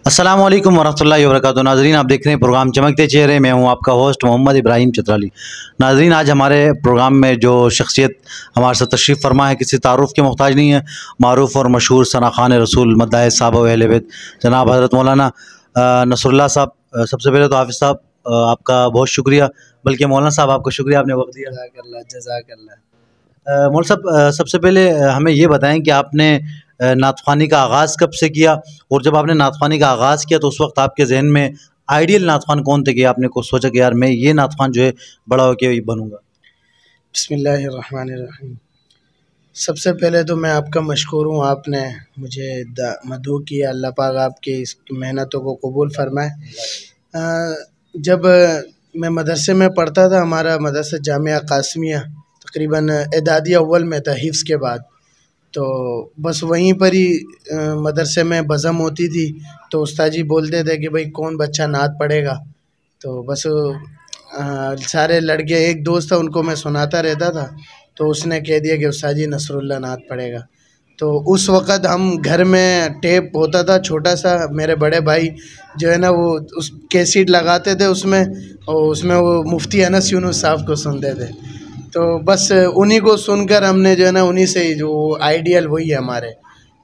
السلام علیکم ورحمۃ اللہ وبرکاتہ۔ ناظرین، آپ دیکھ رہے ہیں پروگرام چمکتے چہرے، میں ہوں آپ کا ہوسٹ محمد ابراہیم چترالی۔ ناظرین، آج ہمارے پروگرام میں جو شخصیت ہمارے ساتھ تشریف فرما ہے کسی تعارف کے محتاج نہیں ہے، معروف اور مشہور ثنا خوان رسول مداح صاحب و اہل بیت جناب حضرت مولانا نصر اللہ صاحب۔ سب سے پہلے تو حافظ صاحب آپ کا بہت شکریہ، بلکہ مولانا صاحب آپ کا شکریہ، آپ نے وقت دیا۔ جزاک اللہ۔ مولانا صاحب، سب سے پہلے ہمیں یہ بتائیں کہ آپ نے نعت خوانی کا آغاز کب سے کیا، اور جب آپ نے نعت خوانی کا آغاز کیا تو اس وقت آپ کے ذہن میں آئیڈیل نعت خوان کون تھے کہ آپ نے کچھ سوچا کہ یار میں یہ نعت خوان جو ہے بڑا ہو کے بنوں گا؟ بسم اللہ الرحمن الرحیم۔ سب سے پہلے تو میں آپ کا مشکور ہوں، آپ نے مجھے مدعو کیا، اللہ پاک آپ کی اس محنتوں کو قبول فرمائے۔ جب میں مدرسے میں پڑھتا تھا، ہمارا مدرسہ جامعہ قاسمیہ تقریباً اعدادی اول میں تھا، حفظ کے بعد، تو بس وہیں پر ہی مدرسے میں بزم ہوتی تھی، تو استاد جی بولتے تھے کہ بھائی کون بچہ نعت پڑھے گا، تو بس سارے لڑکے، ایک دوست تھا ان کو میں سناتا رہتا تھا، تو اس نے کہہ دیا کہ استاد جی نصر اللہ نعت پڑھے گا۔ تو اس وقت ہم گھر میں ٹیپ ہوتا تھا چھوٹا سا، میرے بڑے بھائی جو ہے نا وہ اس کیسیٹ لگاتے تھے اس میں، اور اس میں وہ مفتی انس یونس صاحب کو سنتے تھے، تو بس انہی کو سن کر ہم نے جو ہے نا انہی سے ہی جو آئیڈیل وہی ہے ہمارے،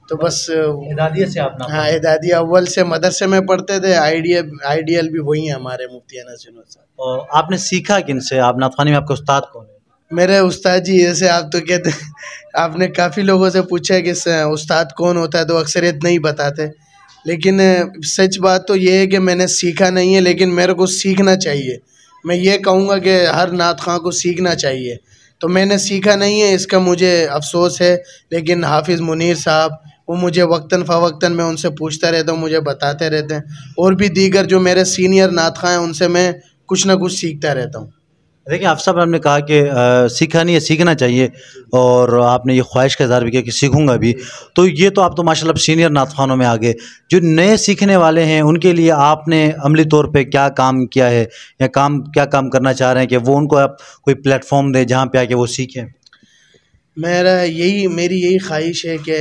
تو بس اعدادیہ سے آپ ہاں اعدادی اول سے مدرسے میں پڑھتے تھے، آئیڈیل بھی وہی ہیں ہمارے مفتی انس یونس صاحب۔ اور آپ نے سیکھا کن سے؟ آپ نعت خوانی میں آپ کے استاد کون ہے؟ میرے استاد جی، جیسے آپ تو کہتے ہیں، آپ نے کافی لوگوں سے پوچھا کہ استاد کون ہوتا ہے تو اکثریت نہیں بتاتے، لیکن سچ بات تو یہ ہے کہ میں نے سیکھا نہیں ہے، لیکن میرے کو سیکھنا چاہیے۔ میں یہ کہوں گا کہ ہر نعت خواں کو سیکھنا چاہیے، تو میں نے سیکھا نہیں ہے، اس کا مجھے افسوس ہے، لیکن حافظ منیر صاحب وہ مجھے وقتاً فوقتاً میں ان سے پوچھتا رہتا ہوں، مجھے بتاتے رہتے ہیں، اور بھی دیگر جو میرے سینئر نعت خواں ہیں ان سے میں کچھ نہ کچھ سیکھتا رہتا ہوں۔ دیکھیں حافظ صاحب، آپ نے کہا کہ سیکھا نہیں ہے، سیکھنا چاہیے، اور آپ نے یہ خواہش کا اظہار بھی کیا کہ سیکھوں گا بھی، تو یہ تو آپ تو ماشاء اللہ سینئر نعت خوانوں میں آگے۔ جو نئے سیکھنے والے ہیں ان کے لیے آپ نے عملی طور پہ کیا کام کیا ہے، یا کیا کام کرنا چاہ رہے ہیں کہ وہ ان کو آپ کوئی پلیٹ فارم دیں جہاں پہ آ کے وہ سیکھیں؟ میری یہی خواہش ہے کہ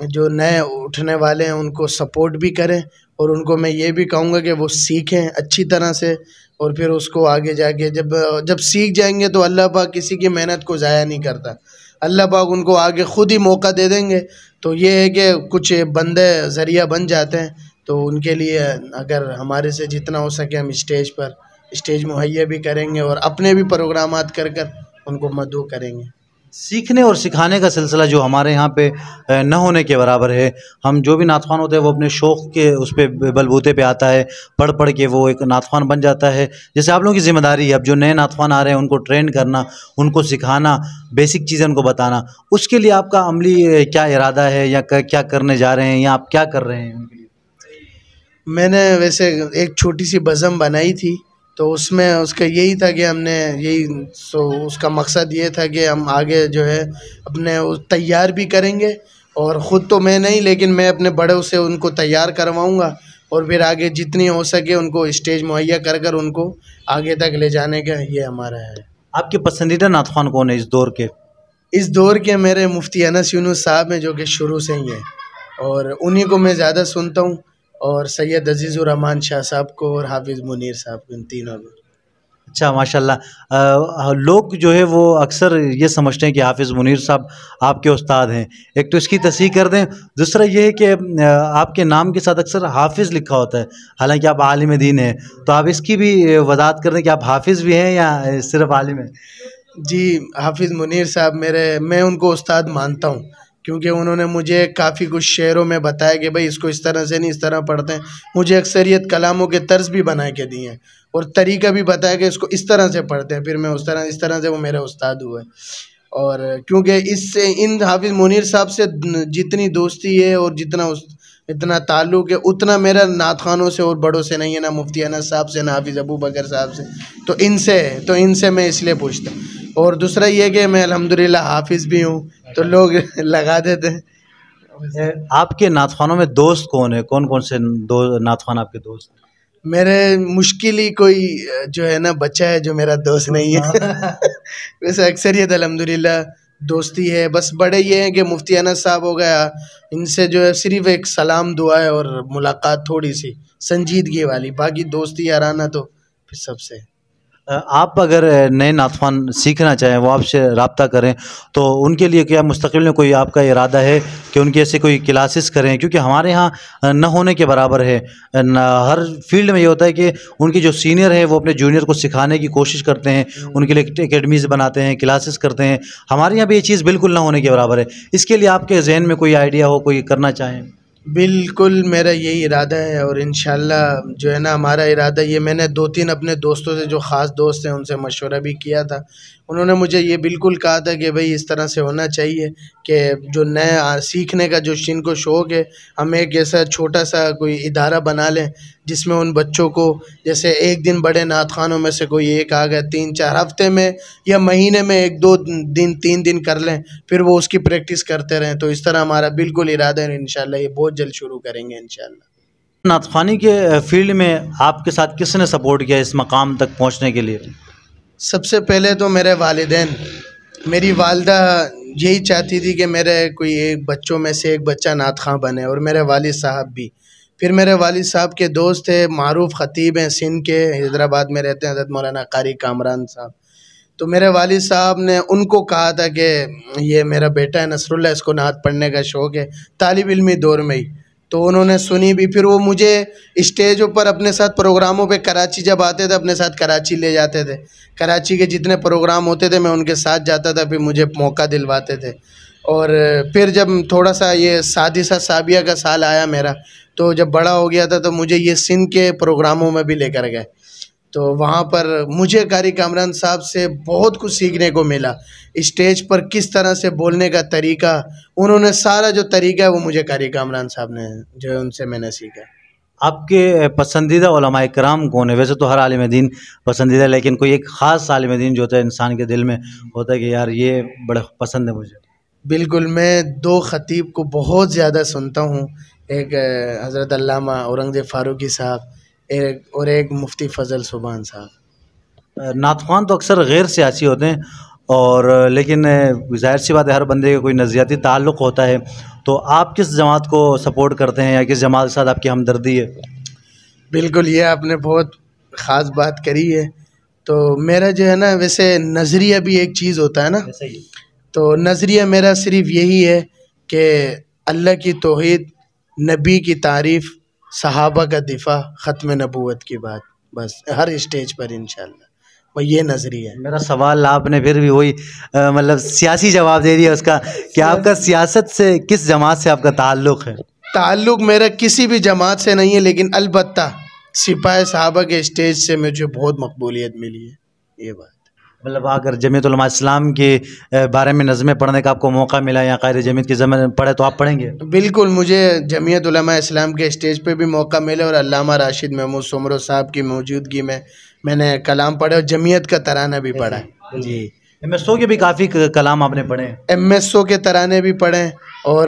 جو نئے اٹھنے والے ہیں ان کو سپورٹ بھی کریں، اور ان کو میں یہ بھی کہوں گا کہ وہ سیکھیں اچھی طرح سے، اور پھر اس کو آگے جا کے جب سیکھ جائیں گے تو اللہ پاک کسی کی محنت کو ضائع نہیں کرتا، اللہ پاک ان کو آگے خود ہی موقع دے دیں گے۔ تو یہ ہے کہ کچھ بندے ذریعہ بن جاتے ہیں، تو ان کے لیے اگر ہمارے سے جتنا ہو سکے ہم اسٹیج مہیا بھی کریں گے، اور اپنے بھی پروگرامات کر ان کو مدعو کریں گے۔ سیکھنے اور سکھانے کا سلسلہ جو ہمارے یہاں پہ نہ ہونے کے برابر ہے۔ ہم جو بھی نعت خوان ہوتے ہیں وہ اپنے شوق کے اس پہ بلبوتے پہ آتا ہے، پڑھ کے وہ ایک نعت خوان بن جاتا ہے۔ جیسے آپ لوگوں کی ذمہ داری ہے اب جو نئے نعت خوان آ رہے ہیں ان کو ٹرین کرنا، ان کو سکھانا، بیسک چیزیں ان کو بتانا۔ اس کے لیے آپ کا عملی کیا ارادہ ہے، یا کیا کرنے جا رہے ہیں، یا آپ کیا کر رہے ہیں ان کے لیے؟ میں نے ویسے ایک چھوٹی سی بزم بنائی تھی، تو اس میں اس کا یہی تھا کہ ہم نے اس کا مقصد یہ تھا کہ ہم آگے جو ہے اپنے تیار بھی کریں گے، اور خود تو میں نہیں لیکن میں اپنے بڑوں سے ان کو تیار کرواؤں گا، اور پھر آگے جتنی ہو سکے ان کو اسٹیج مہیا کر ان کو آگے تک لے جانے کا یہ ہمارا ہے۔ آپ کے پسندیدہ نعت خوان کون ہے اس دور کے؟ اس دور کے میرے مفتی انس یونس صاحب ہیں، جو کہ شروع سے ہی ہیں، اور انہی کو میں زیادہ سنتا ہوں، اور سید عزیز الرحمان شاہ صاحب کو اور حافظ منیر صاحب کو، ان تینوں کو۔ اچھا، ماشاء اللہ۔ لوگ جو ہے وہ اکثر یہ سمجھتے ہیں کہ حافظ منیر صاحب آپ کے استاد ہیں، ایک تو اس کی تصحیح کر دیں، دوسرا یہ ہے کہ آپ کے نام کے ساتھ اکثر حافظ لکھا ہوتا ہے، حالانکہ آپ عالم دین ہیں، تو آپ اس کی بھی وضاحت کر دیں کہ آپ حافظ بھی ہیں یا صرف عالم ہیں؟ جی، حافظ منیر صاحب میں ان کو استاد مانتا ہوں، کیونکہ انہوں نے مجھے کافی کچھ شعروں میں بتایا کہ بھائی اس کو اس طرح سے نہیں، اس طرح پڑھتے ہیں، مجھے اکثریت کلاموں کے طرز بھی بنا کے دیے ہیں، اور طریقہ بھی بتایا کہ اس کو اس طرح سے پڑھتے ہیں، پھر میں اس طرح سے وہ میرے استاد ہوئے۔ اور کیونکہ ان حافظ منیر صاحب سے جتنی دوستی ہے اور اتنا تعلق ہے، اتنا میرا نعت خوانوں سے اور بڑوں سے نہیں ہے، نہ مفتی انس صاحب سے، نہ حافظ ابو بکر صاحب سے، تو ان سے میں اس لیے پوچھتا ہوں۔ اور دوسرا یہ کہ میں الحمدللہ حافظ بھی ہوں، تو لوگ لگا دیتے ہیں۔ آپ کے نعت خوانوں میں دوست کون ہے؟ کون سے نعت خوان آپ کے دوست ہیں؟ میرے مشکل ہی کوئی جو ہے نا بچہ ہے جو میرا دوست نہیں ہے، ویسے اکثریت الحمدللہ دوستی ہے. بس بڑے یہ ہیں کہ مفتی انس صاحب ہو گیا، ان سے جو ہے صرف ایک سلام دعا ہے اور ملاقات تھوڑی سی سنجیدگی والی، باقی دوستی یارانہ تو پھر سب سے. آپ اگر نئے نعت خوان سیکھنا چاہیں، وہ آپ سے رابطہ کریں، تو ان کے لیے کیا مستقبل میں کوئی آپ کا ارادہ ہے کہ ان کی ایسے کوئی کلاسز کریں؟ کیونکہ ہمارے ہاں نہ ہونے کے برابر ہے. ہر فیلڈ میں یہ ہوتا ہے کہ ان کی جو سینئر ہے وہ اپنے جونیئر کو سکھانے کی کوشش کرتے ہیں، ان کے لیے اکیڈمیز بناتے ہیں، کلاسز کرتے ہیں. ہمارے یہاں بھی یہ چیز بالکل نہ ہونے کے برابر ہے. اس کے لیے آپ کے ذہن میں کوئی آئیڈیا ہو، کوئی کرنا چاہیں؟ بالکل میرا یہی ارادہ ہے، اور انشاءاللہ جو ہے نا ہمارا ارادہ یہ، میں نے 2-3 اپنے دوستوں سے جو خاص دوست ہیں ان سے مشورہ بھی کیا تھا. انہوں نے مجھے یہ بالکل کہا تھا کہ بھئی اس طرح سے ہونا چاہیے کہ جو نئے سیکھنے کا جو جن کو شوق ہے، ہم ایک ایسا چھوٹا سا کوئی ادارہ بنا لیں جس میں ان بچوں کو، جیسے ایک دن بڑے نعت خوانوں میں سے کوئی ایک آ گیا، 3-4 ہفتے میں یا مہینے میں 1-2 دن 3 دن کر لیں، پھر وہ اس کی پریکٹس کرتے رہیں. تو اس طرح ہمارا بالکل ارادہ ہے، انشاءاللہ یہ بہت جلد شروع کریں گے انشاءاللہ. نعت خوانی کے فیلڈ میں آپ کے ساتھ کس نے سپورٹ کیا اس مقام تک پہنچنے کے لیے؟ سب سے پہلے تو میرے والدین. میری والدہ یہی چاہتی تھی کہ میرے کوئی ایک بچوں میں سے ایک بچہ نعت خواں بنے، اور میرے والد صاحب بھی. پھر میرے والد صاحب کے دوست تھے، معروف خطیب ہیں سندھ کے، حیدرآباد میں رہتے ہیں، حضرت مولانا قاری کامران صاحب. تو میرے والد صاحب نے ان کو کہا تھا کہ یہ میرا بیٹا ہے نصر اللہ، اس کو نعت پڑھنے کا شوق ہے، طالب علمی دور میں ہی. تو انہوں نے سنی بھی. پھر وہ مجھے اسٹیجوں پر اپنے ساتھ پروگراموں پہ، کراچی جب آتے تھے اپنے ساتھ کراچی لے جاتے تھے، کراچی کے جتنے پروگرام ہوتے تھے میں ان کے ساتھ جاتا تھا، پھر مجھے موقع دلواتے تھے. اور پھر جب تھوڑا سا یہ سادسہ ثابیہ کا سال آیا میرا، تو جب بڑا ہو گیا تھا تو مجھے یہ سندھ کے پروگراموں میں بھی لے کر گئے. تو وہاں پر مجھے قاری کامران صاحب سے بہت کچھ سیکھنے کو ملا. اسٹیج پر کس طرح سے بولنے کا طریقہ، انہوں نے سارا جو طریقہ ہے وہ مجھے قاری کامران صاحب نے جو ہے ان سے میں نے سیکھا. آپ کے پسندیدہ علماء کرام کون ہیں؟ ویسے تو ہر عالم دین پسندیدہ، لیکن کوئی ایک خاص عالم دین جو ہوتا ہے انسان کے دل میں ہوتا ہے کہ یار یہ بڑا پسند ہے مجھے. بالکل، میں 2 خطیب کو بہت زیادہ سنتا ہوں، ایک حضرت علامہ اورنگزیب فاروقی صاحب، اور ایک مفتی فضل سبحان صاحب. نعت خوان تو اکثر غیر سیاسی ہوتے ہیں، اور لیکن ظاہر سی بات ہے ہر بندے کا کوئی نظریاتی تعلق ہوتا ہے. تو آپ کس جماعت کو سپورٹ کرتے ہیں، یا کس جماعت کے ساتھ آپ کی ہمدردی ہے؟ بالکل، یہ آپ نے بہت خاص بات کری ہے. تو میرا جو ہے نا، ویسے نظریہ بھی ایک چیز ہوتا ہے نا، تو نظریہ میرا صرف یہی ہے کہ اللہ کی توحید، نبی کی تعریف، صحابہ کا دفاع، ختم نبوت کی بات، بس ہر اسٹیج پر انشاءاللہ وہ یہ نظریہ ہے. میرا سوال آپ نے پھر بھی وہی مطلب سیاسی جواب دے دیا اس کا، کہ آپ کا سیاست سے کس جماعت سے آپ کا تعلق ہے؟ تعلق میرا کسی بھی جماعت سے نہیں ہے، لیکن البتہ سپاہ صحابہ کے اسٹیج سے مجھے بہت مقبولیت ملی ہے. یہ بات مطلب اگر جمعیت علماء اسلام کے بارے میں نظمیں پڑھنے کا آپ کو موقع ملا، یا قائد جمعیت کی زمین پڑھے، تو آپ پڑھیں گے؟ بالکل، مجھے جمعیت علماء اسلام کے اسٹیج پہ بھی موقع ملے، اور علامہ راشد محمود سمرو صاحب کی موجودگی میں نے کلام پڑھے، اور جمعیت کا ترانہ بھی پڑھا. جی، ایم ایس او کے بھی کافی کلام آپ نے پڑھے ہیں. ایم ایس او کے ترانے بھی پڑھیں، اور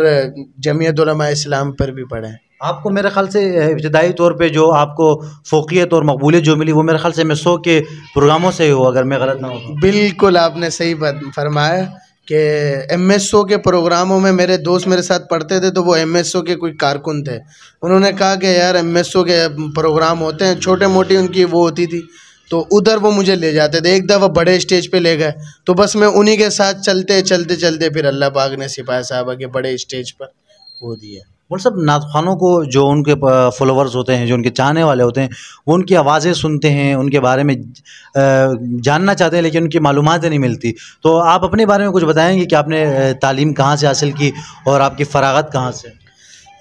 جمعیت علماء اسلام پر بھی پڑھیں. آپ کو میرے خیال سے ابتدائی طور پہ جو آپ کو فوقیت اور مقبولیت جو ملی، وہ میرے خیال سے ایم ایس او کے پروگراموں سے ہی ہو، اگر میں غلط نہ ہوں. بالکل، آپ نے صحیح بات فرمایا کہ ایم ایس او کے پروگراموں میں میرے دوست میرے ساتھ پڑھتے تھے، تو وہ ایم ایس او کے کوئی کارکن تھے. انہوں نے کہا کہ یار ایم ایس او کے پروگرام ہوتے ہیں، چھوٹے موٹی ان کی وہ ہوتی تھی، تو ادھر وہ مجھے لے جاتے تھے. ایک دفعہ بڑے اسٹیج پہ لے گئے، تو بس میں انہی کے ساتھ چلتے پھر اللہ پاک نے سپاہی صاحبہ کے بڑے اسٹیج پر وہ دیا. مول صاحب، نعت خوانوں کو جو ان کے فالوورز ہوتے ہیں، جو ان کے چاہنے والے ہوتے ہیں، وہ ان کی آوازیں سنتے ہیں، ان کے بارے میں جاننا چاہتے ہیں، لیکن ان کی معلومات نہیں ملتی. تو آپ اپنے بارے میں کچھ بتائیں گے کہ آپ نے تعلیم کہاں سے حاصل کی، اور آپ کی فراغت کہاں سے؟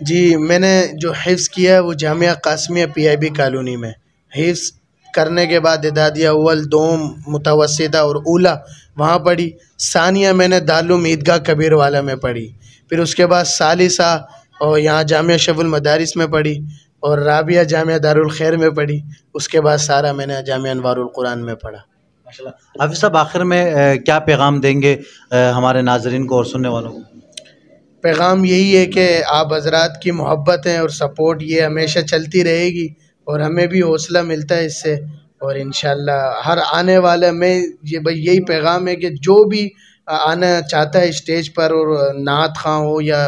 جی، میں نے جو حفظ کیا ہے وہ جامعہ قاسمیہ پی آئی بی کالونی میں حفظ کرنے کے بعد اعدادیہ اول، دوم، متوسطہ اور اولیٰ وہاں پڑھی. ثانیہ میں نے دارالعلوم عیدگاہ کبیر والا میں پڑھی. پھر اس کے بعد ثالثہ اور یہاں جامعہ شف المدارس میں پڑھی، اور رابعہ جامعہ دارالخیر میں پڑھی. اس کے بعد سارا میں نے جامعہ انوار القرآن میں پڑھا. ماشاءاللہ. حافظ صاحب، آخر میں کیا پیغام دیں گے ہمارے ناظرین کو اور سننے والوں کو؟ پیغام یہی ہے کہ آپ حضرات کی محبت ہے اور سپورٹ یہ ہمیشہ چلتی رہے گی، اور ہمیں بھی حوصلہ ملتا ہے اس سے. اور انشاءاللہ ہر آنے والا میں یہی پیغام ہے کہ جو بھی آنا چاہتا ہے اسٹیج پر اور نعت خواں ہو یا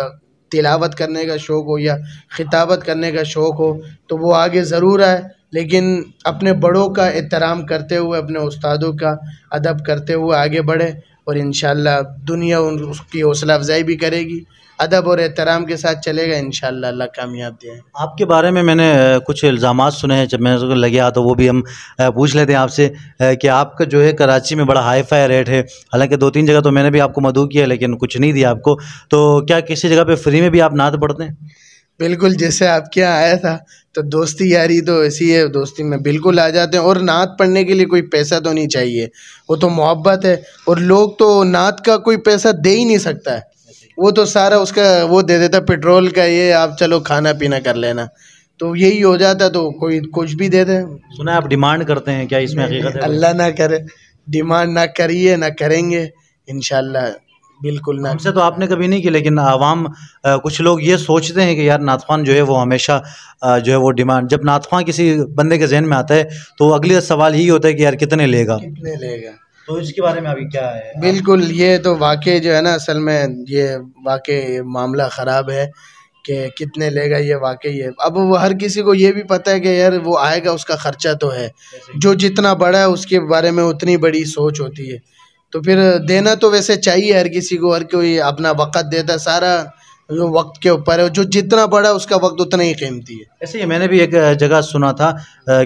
تلاوت کرنے کا شوق ہو یا خطابت کرنے کا شوق ہو تو وہ آگے ضرور آئے، لیکن اپنے بڑوں کا احترام کرتے ہوئے، اپنے استادوں کا ادب کرتے ہوئے آگے بڑھے، اور انشاءاللہ دنیا اس کی حوصلہ افزائی بھی کرے گی، ادب اور احترام کے ساتھ چلے گا، انشاءاللہ اللہ کامیاب دے۔ آپ کے بارے میں نے کچھ الزامات سنے ہیں، جب میں نے لگیا تو وہ بھی ہم پوچھ لیتے ہیں آپ سے کہ آپ کا جو ہے کراچی میں بڑا ہائی فائی ریٹ ہے، حالانکہ 2-3 جگہ تو میں نے بھی آپ کو مدعو کیا لیکن کچھ نہیں دیا آپ کو، تو کیا کسی جگہ پہ فری میں بھی آپ نعت پڑھتے ہیں؟ بالکل، جیسے آپ کے یہاں آیا تھا تو دوستی یاری تو ایسی ہے، دوستی میں بالکل آ جاتے ہیں، اور نعت پڑھنے کے لیے کوئی پیسہ تو نہیں چاہیے، وہ تو محبت ہے، اور لوگ تو نعت کا کوئی پیسہ دے ہی نہیں سکتا ہے، وہ تو سارا اس کا وہ دے دیتا پیٹرول کا، یہ آپ چلو کھانا پینا کر لینا، تو یہی ہو جاتا، تو کوئی کچھ بھی دے دے۔ سنا ہے آپ ڈیمانڈ کرتے ہیں، کیا اس میں حقیقت ہے؟ اللہ نہ کرے، ڈیمانڈ نہ کریے، نہ کریں گے انشاءاللہ، بالکل نہ۔ ہم سے تو آپ نے کبھی نہیں کی، لیکن عوام کچھ لوگ یہ سوچتے ہیں کہ یار نعت خوان جو ہے وہ ہمیشہ جو ہے وہ ڈیمانڈ، جب نعت خوان کسی بندے کے ذہن میں آتا ہے تو اگلی سوال یہی ہوتا ہے کہ یار کتنے لے گا، کتنے لے گا۔ تو اس کے بارے میں ابھی کیا ہے؟ بالکل، یہ تو واقعی جو ہے نا، اصل میں یہ واقعی معاملہ خراب ہے کہ کتنے لے گا، یہ واقعی ہے۔ اب وہ ہر کسی کو یہ بھی پتہ ہے کہ یار وہ آئے گا، اس کا خرچہ تو ہے، جو جتنا بڑا ہے اس کے بارے میں اتنی بڑی سوچ ہوتی ہے، تو پھر دینا تو ویسے چاہیے ہر کسی کو، ہر کوئی اپنا وقت دیتا ہے، سارا جو وقت کے اوپر ہے، جو جتنا بڑا ہے اس کا وقت اتنا ہی قیمتی ہے۔ ایسے ہی میں نے بھی ایک جگہ سنا تھا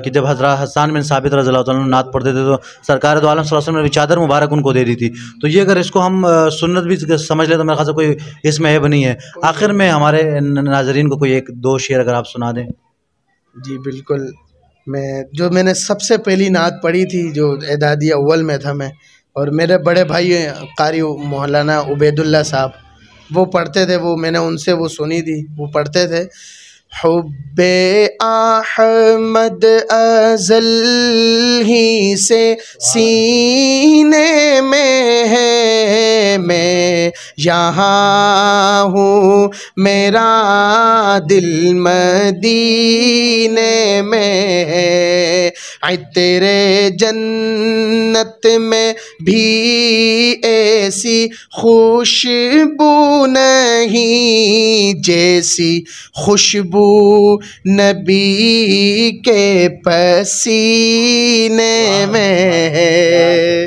کہ جب حضرت حسان بن ثابت رضی اللہ تعالیٰ عنہ نعت پڑھتے تھے تو سرکار دو عالم صلی اللہ علیہ وسلم نے بھی چادر مبارک ان کو دے دی تھی، تو یہ اگر اس کو ہم سنت بھی سمجھ لیں تو میرے خیال سے کوئی اس میں عیب نہیں ہے۔ آخر میں ہمارے ناظرین کو کوئی 1-2 شعر اگر آپ سنا دیں۔ جی بالکل، میں نے سب سے پہلی نعت پڑھی تھی جو اعدادی اول میں تھا میں، اور میرے بڑے بھائی قاری مولانا عبید اللہ صاحب وہ پڑھتے تھے، وہ میں نے ان سے وہ سنی تھی، وہ پڑھتے تھے: حب احمد ازل ہی سے سینے میں ہے، میں یہاں ہوں میرا دل مدینے میں ہے، تیرے جنت میں بھی ایسی خوشبو نہیں جیسی خوشبو نبی کے پسینے میں ہے۔